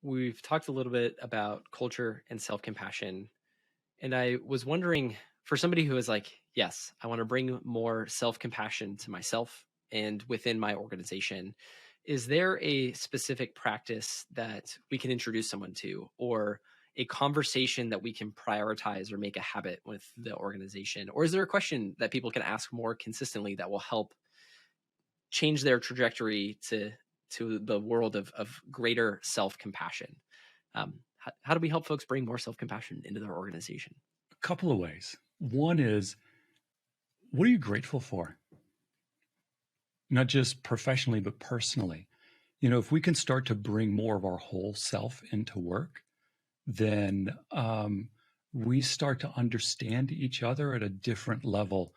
we've talked a little bit about culture and self-compassion. And I was wondering, for somebody who is like, yes, I want to bring more self-compassion to myself and within my organization, is there a specific practice that we can introduce someone to, or a conversation that we can prioritize or make a habit with the organization? Or is there a question that people can ask more consistently that will help change their trajectory to the world of greater self-compassion? How do we help folks bring more self-compassion into their organization? A couple of ways. One is, what are you grateful for? Not just professionally, but personally. If we can start to bring more of our whole self into work, then we start to understand each other at a different level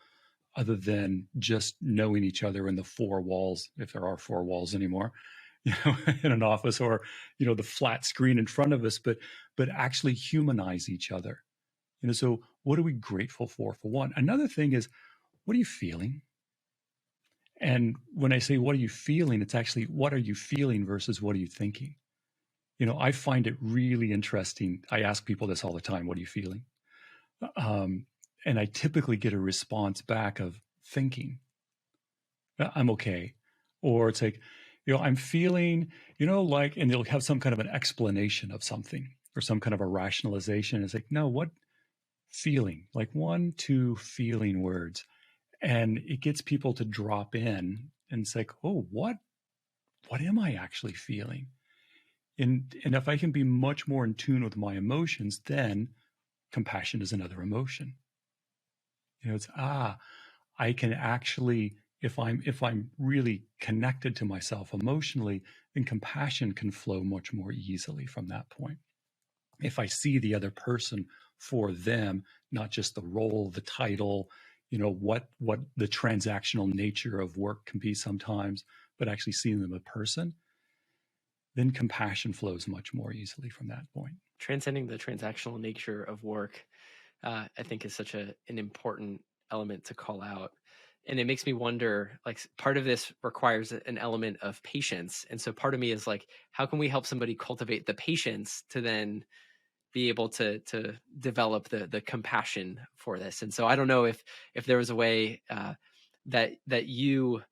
other than just knowing each other in the four walls, if there are four walls anymore, in an office, or, the flat screen in front of us, but actually humanize each other. So what are we grateful for one? Another thing is, what are you feeling? And when I say, what are you feeling? It's actually, what are you feeling versus what are you thinking? I find it really interesting. I ask people this all the time. What are you feeling? And I typically get a response back of thinking, I'm okay. Or it's like, I'm feeling, like, and they'll have some kind of an explanation of something or some kind of a rationalization. It's like, no, what feeling? Like 1, 2 feeling words. And it gets people to drop in and it's like, oh, what am I actually feeling? And if I can be much more in tune with my emotions, then compassion is another emotion. It's I can actually, if I'm really connected to myself emotionally, then compassion can flow much more easily from that point. If I see the other person for them, not just the role, the title, what the transactional nature of work can be sometimes, but actually seeing them a person, then compassion flows much more easily from that point. Transcending the transactional nature of work, I think, is such an important element to call out. And it makes me wonder, like, part of this requires an element of patience. And so part of me is like, how can we help somebody cultivate the patience to then be able to develop the compassion for this? And so I don't know if there was a way that you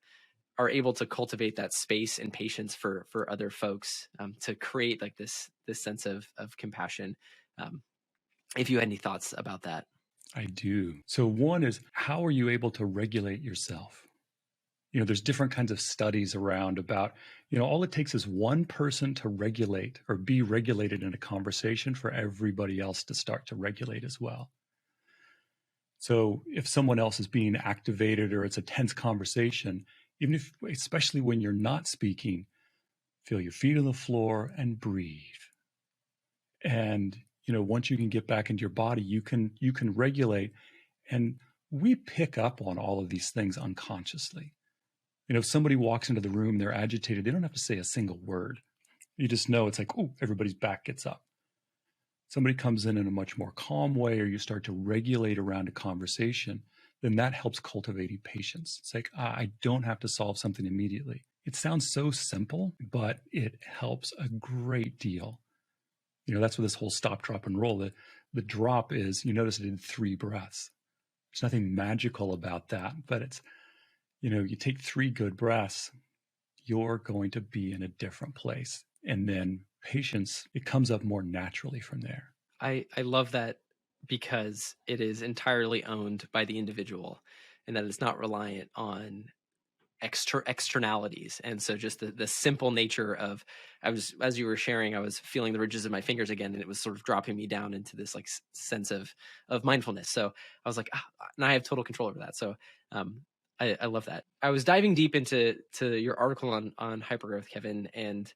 are able to cultivate that space and patience for other folks, to create like this sense of compassion. If you had any thoughts about that. I do. So one is, how are you able to regulate yourself? There's different kinds of studies around about, all it takes is one person to regulate or be regulated in a conversation for everybody else to start to regulate as well. So if someone else is being activated or it's a tense conversation, even if, especially when you're not speaking, feel your feet on the floor and breathe. And, once you can get back into your body, you can regulate. And we pick up on all of these things unconsciously. If somebody walks into the room, they're agitated, they don't have to say a single word. You just know it's like, oh, everybody's back gets up. Somebody comes in a much more calm way, or you start to regulate around a conversation, then that helps cultivating patience. It's like, I don't have to solve something immediately. It sounds so simple, but it helps a great deal. That's what this whole stop, drop, and roll. The drop is, you notice it in 3 breaths. There's nothing magical about that, but it's, you take 3 good breaths, you're going to be in a different place. And then patience, it comes up more naturally from there. I love that, because it is entirely owned by the individual and that it's not reliant on externalities. And so just the simple nature of, as you were sharing, I was feeling the ridges of my fingers again, and it was sort of dropping me down into this like sense of mindfulness. So I was like, and I have total control over that. So I love that. I was diving deep into your article on hypergrowth, Kevin, and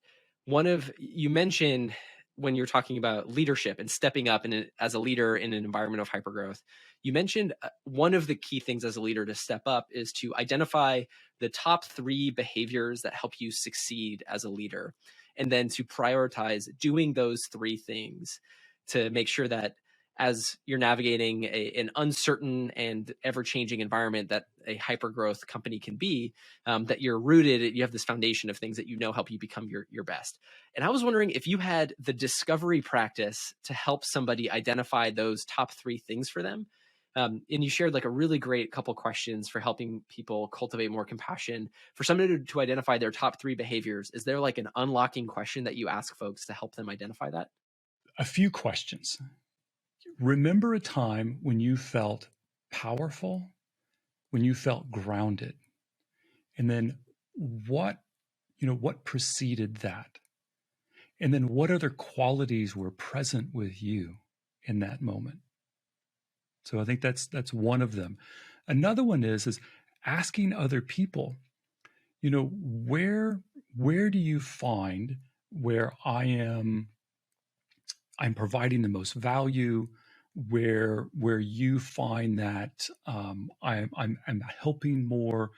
you mentioned, when you're talking about leadership and stepping up as a leader in an environment of hypergrowth, you mentioned one of the key things as a leader to step up is to identify the top 3 behaviors that help you succeed as a leader, and then to prioritize doing those 3 things to make sure that as you're navigating an uncertain and ever-changing environment that a hyper-growth company can be, that you're rooted, you have this foundation of things that you know help you become your best. And I was wondering if you had the discovery practice to help somebody identify those top 3 things for them. And you shared like a really great couple questions for helping people cultivate more compassion. For somebody to identify their top 3 behaviors, is there like an unlocking question that you ask folks to help them identify that? A few questions. Remember a time when you felt powerful, when you felt grounded, and then what, what preceded that? And then what other qualities were present with you in that moment? So I think that's one of them. Another one is asking other people, where do you find where I'm providing the most value, where you find that I'm helping more,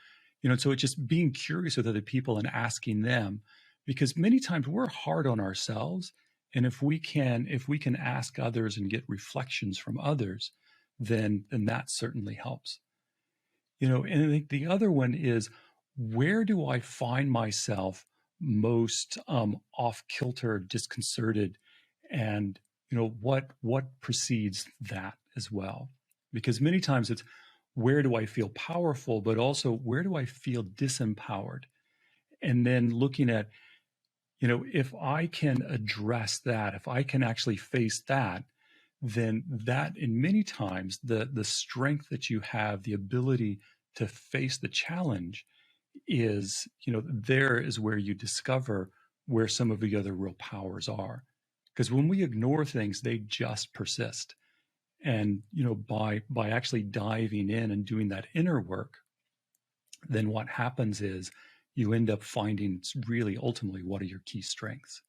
so it's just being curious with other people and asking them, because many times we're hard on ourselves, and if we can ask others and get reflections from others, then that certainly helps. And I think the other one is, where do I find myself most off kilter, disconcerted, and what precedes that as well? Because many times it's, where do I feel powerful, but also where do I feel disempowered? And then looking at, if I can address that, if I can actually face that, then that, in many times, the strength that you have, the ability to face the challenge is, there is where you discover where some of the other real powers are. Because when we ignore things, they just persist. And, by actually diving in and doing that inner work, then what happens is you end up finding really ultimately what are your key strengths.